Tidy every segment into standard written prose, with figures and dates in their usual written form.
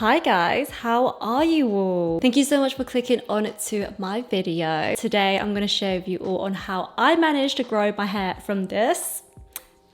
Hi guys, how are you all? Thank you so much for clicking on to my video. Today I'm going to show you all on how I managed to grow my hair from this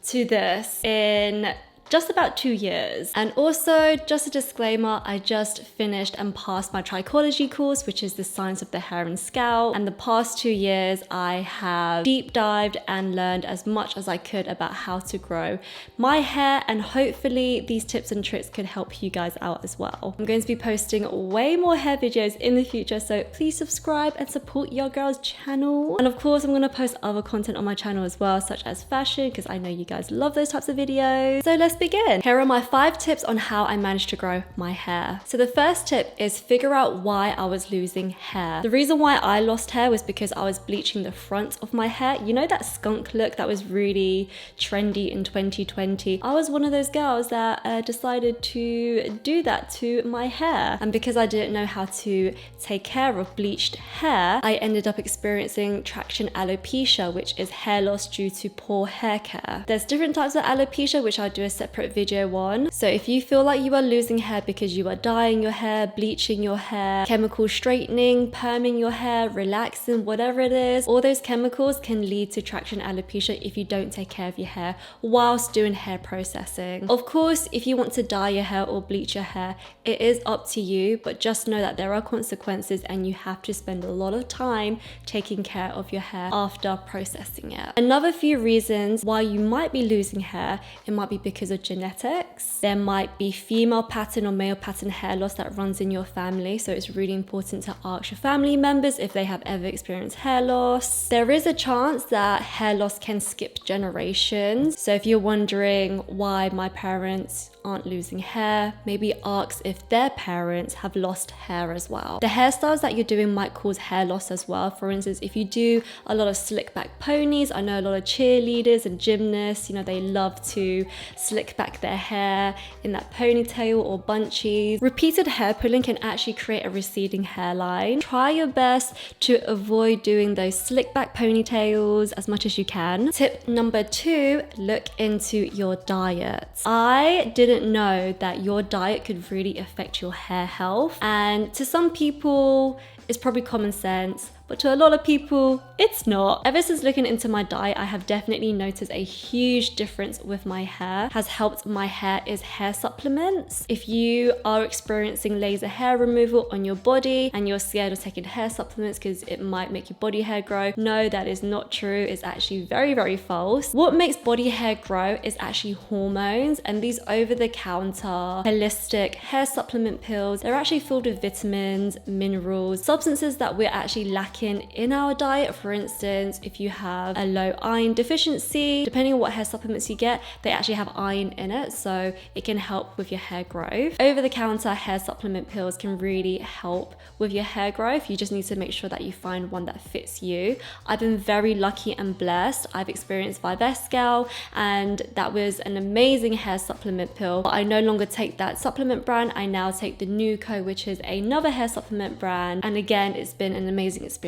to this in just about 2 years. And also, just a disclaimer, I just finished and passed my trichology course, which is the science of the hair and scalp. And the past 2 years, I have deep dived and learned as much as I could about how to grow my hair. And hopefully these tips and tricks could help you guys out as well. I'm going to be posting way more hair videos in the future, so please subscribe and support your girl's channel. And of course, I'm going to post other content on my channel as well, such as fashion, because I know you guys love those types of videos. So let's begin. Here are my 5 tips on how I managed to grow my hair. So the first tip is figure out why I was losing hair. The reason why I lost hair was because I was bleaching the front of my hair. You know that skunk look that was really trendy in 2020? I was one of those girls that decided to do that to my hair. And because I didn't know how to take care of bleached hair, I ended up experiencing traction alopecia, which is hair loss due to poor hair care. There's different types of alopecia, which I'll do a separate video on. So if you feel like you are losing hair because you are dyeing your hair, bleaching your hair, chemical straightening, perming your hair, relaxing, whatever it is, all those chemicals can lead to traction alopecia if you don't take care of your hair whilst doing hair processing. Of course, if you want to dye your hair or bleach your hair, it is up to you, but just know that there are consequences and you have to spend a lot of time taking care of your hair after processing it. Another few reasons why you might be losing hair, it might be because of genetics. There might be female pattern or male pattern hair loss that runs in your family, so it's really important to ask your family members if they have ever experienced hair loss. There is a chance that hair loss can skip generations, so if you're wondering why my parents aren't losing hair, maybe ask if their parents have lost hair as well. The hairstyles that you're doing might cause hair loss as well. For instance, if you do a lot of slick back ponies, I know a lot of cheerleaders and gymnasts, they love to slick back their hair in that ponytail or bunchies. Repeated hair pulling can actually create a receding hairline. Try your best to avoid doing those slick back ponytails as much as you can. Tip number 2, look into your diet. I didn't know that your diet could really affect your hair health, and to some people it's probably common sense, but to a lot of people, it's not. Ever since looking into my diet, I have definitely noticed a huge difference with my hair. Has helped my hair is hair supplements. If you are experiencing laser hair removal on your body and you're scared of taking hair supplements because it might make your body hair grow, no, that is not true. It's actually very, very false. What makes body hair grow is actually hormones, and these over-the-counter holistic hair supplement pills, they're actually filled with vitamins, minerals, substances that we're actually lacking in our diet. For instance, if you have a low iron deficiency, depending on what hair supplements you get, they actually have iron in it, so it can help with your hair growth. Over-the-counter hair supplement pills can really help with your hair growth. You just need to make sure that you find one that fits you. I've been very lucky and blessed. I've experienced Scalp, and that was an amazing hair supplement pill, but I no longer take that supplement brand. I now take the Ling.KT, which is another hair supplement brand, and again, it's been an amazing experience.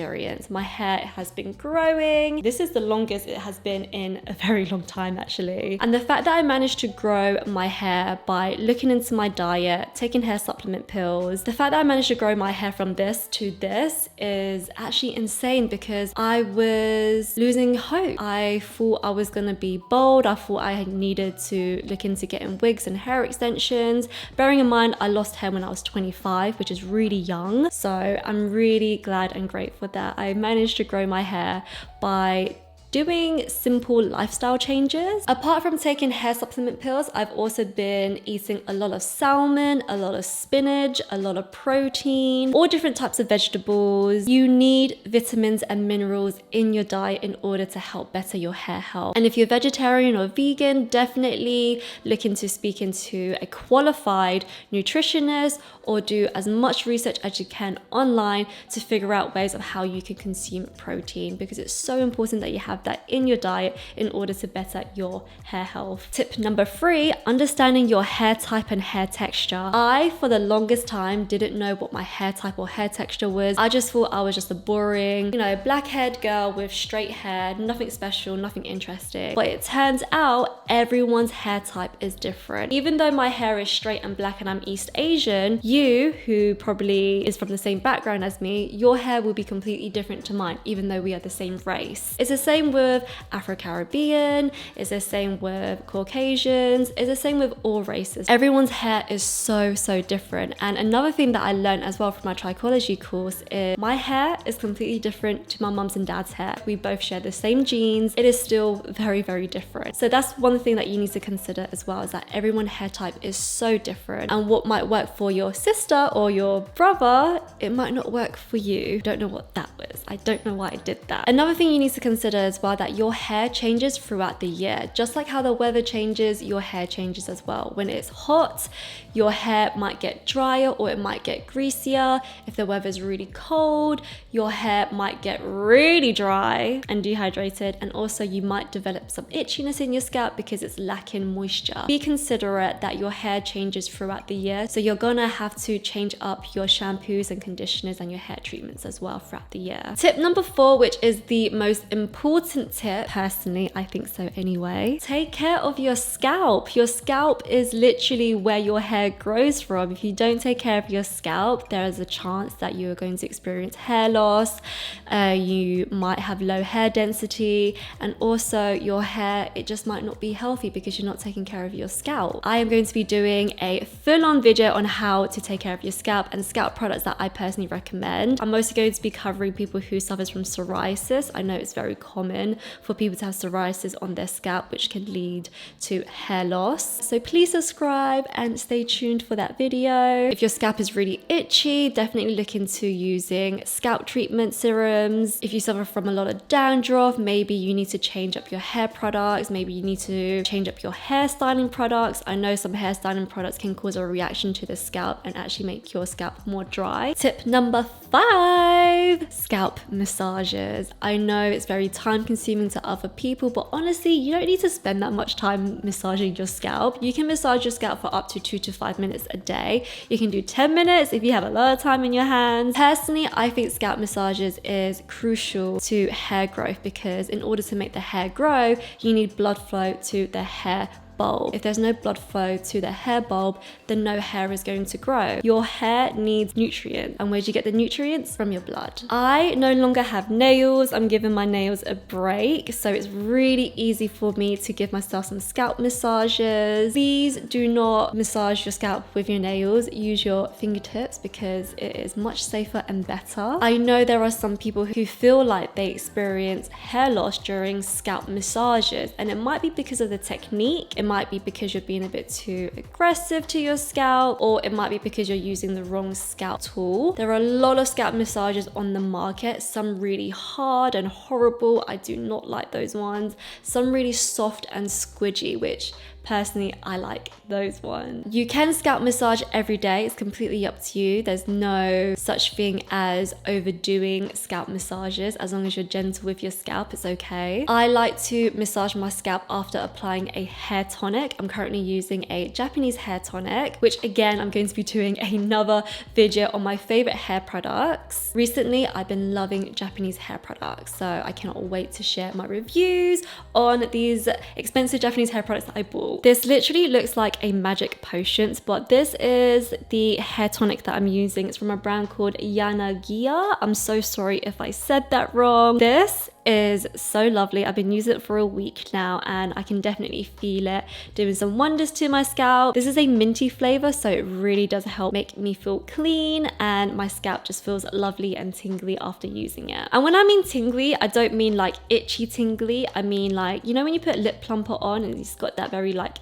My hair has been growing. This is the longest it has been in a very long time, actually. And the fact that I managed to grow my hair by looking into my diet, taking hair supplement pills, the fact that I managed to grow my hair from this to this is actually insane, because I was losing hope. I thought I was gonna be bald. I thought I needed to look into getting wigs and hair extensions. Bearing in mind, I lost hair when I was 25, which is really young. So I'm really glad and grateful that I managed to grow my hair by doing simple lifestyle changes. Apart from taking hair supplement pills, I've also been eating a lot of salmon, a lot of spinach, a lot of protein, all different types of vegetables. You need vitamins and minerals in your diet in order to help better your hair health. And if you're vegetarian or vegan, definitely look into speaking to a qualified nutritionist, or do as much research as you can online to figure out ways of how you can consume protein, because it's so important that you have have that in your diet in order to better your hair health. Tip number 3, understanding your hair type and hair texture. I, for the longest time, didn't know what my hair type or hair texture was. I just thought I was just a boring, black-haired girl with straight hair, nothing special, nothing interesting. But it turns out everyone's hair type is different. Even though my hair is straight and black and I'm East Asian, you, who probably is from the same background as me, your hair will be completely different to mine, even though we are the same race. It's the same with Afro-Caribbean, it's the same with Caucasians, it's the same with all races. Everyone's hair is so different. And another thing that I learned as well from my trichology course is my hair is completely different to my mum's and dad's hair. We both share the same genes. It is still very different. So that's one thing that you need to consider as well, is that everyone's hair type is so different, and what might work for your sister or your brother, it might not work for you. Don't know what that was. I don't know why I did that. Another thing you need to consider as well, that your hair changes throughout the year. Just like how the weather changes, your hair changes as well. When it's hot, your hair might get drier or it might get greasier. If the weather's really cold, your hair might get really dry and dehydrated, and also you might develop some itchiness in your scalp because it's lacking moisture. Be considerate that your hair changes throughout the year, so you're gonna have to change up your shampoos and conditioners and your hair treatments as well throughout the year. Tip number 4, which is the most important tip, personally, I think so anyway, take care of your scalp. Your scalp is literally where your hair grows from. If you don't take care of your scalp, there is a chance that you are going to experience hair loss, you might have low hair density, and also your hair, it just might not be healthy because you're not taking care of your scalp. I am going to be doing a full-on video on how to take care of your scalp and scalp products that I personally recommend. I'm also going to be covering people who suffers from psoriasis. I know it's very common for people to have psoriasis on their scalp, which can lead to hair loss. So please subscribe and stay tuned for that video. If your scalp is really itchy, definitely look into using scalp treatment serums. If you suffer from a lot of dandruff, maybe you need to change up your hair products, maybe you need to change up your hairstyling products. I know some hairstyling products can cause a reaction to the scalp and actually make your scalp more dry. Tip number 5, scalp massages. I know it's very time consuming to other people, but honestly, you don't need to spend that much time massaging your scalp. You can massage your scalp for up to 2 to 5 minutes a day. You can do 10 minutes if you have a lot of time in your hands. Personally, I think scalp massages is crucial to hair growth, because in order to make the hair grow, you need blood flow to the hair bulb. If there's no blood flow to the hair bulb, then no hair is going to grow. Your hair needs nutrients, and where do you get the nutrients? From your blood. I no longer have nails. I'm giving my nails a break, so it's really easy for me to give myself some scalp massages. Please do not massage your scalp with your nails. Use your fingertips because it is much safer and better. I know there are some people who feel like they experience hair loss during scalp massages, and it might be because of the technique. It might be because you're being a bit too aggressive to your scalp, or it might be because you're using the wrong scalp tool. There are a lot of scalp massages on the market, some really hard and horrible. I do not like those ones. Some really soft and squidgy, which personally, I like those ones. You can scalp massage every day. It's completely up to you. There's no such thing as overdoing scalp massages. As long as you're gentle with your scalp, it's okay. I like to massage my scalp after applying a hair tonic. I'm currently using a Japanese hair tonic, which again, I'm going to be doing another video on my favorite hair products. Recently, I've been loving Japanese hair products, so I cannot wait to share my reviews on these expensive Japanese hair products that I bought. This literally looks like a magic potion, but this is the hair tonic that I'm using. It's from a brand called Yanagiya. I'm so sorry if I said that wrong. This is so lovely. I've been using it for a week now, and I can definitely feel it doing some wonders to my scalp. This is a minty flavor, so it really does help make me feel clean, and my scalp just feels lovely and tingly after using it. And when I mean tingly, I don't mean like itchy tingly. I mean like, you know when you put lip plumper on and it's got that very like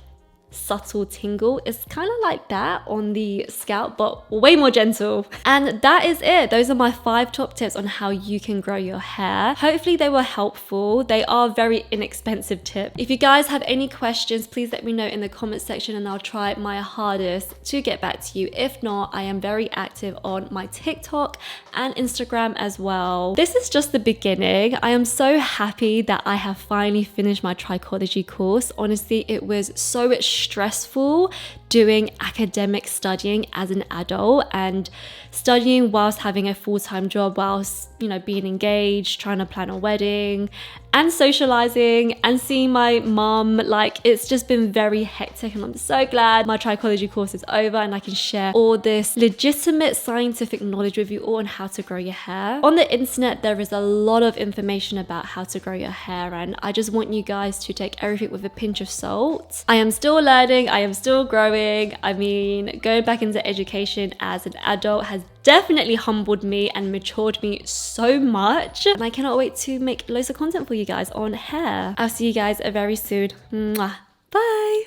subtle tingle. It's kind of like that on the scalp, but way more gentle. And that is it. Those are my 5 top tips on how you can grow your hair. Hopefully they were helpful. They are very inexpensive tips. If you guys have any questions, please let me know in the comment section and I'll try my hardest to get back to you. If not, I am very active on my TikTok and Instagram as well. This is just the beginning. I am so happy that I have finally finished my trichology course. Honestly, it was so stressful doing academic studying as an adult and studying whilst having a full-time job, whilst, you know, being engaged, trying to plan a wedding and socializing and seeing my mom. Like, it's just been very hectic, and I'm so glad my trichology course is over and I can share all this legitimate scientific knowledge with you all on how to grow your hair. On the internet, there is a lot of information about how to grow your hair, and I just want you guys to take everything with a pinch of salt. I am still learning, I am still growing. I mean, going back into education as an adult has definitely humbled me and matured me so much, and I cannot wait to make loads of content for you guys on hair. I'll see you guys very soon. Mwah. Bye.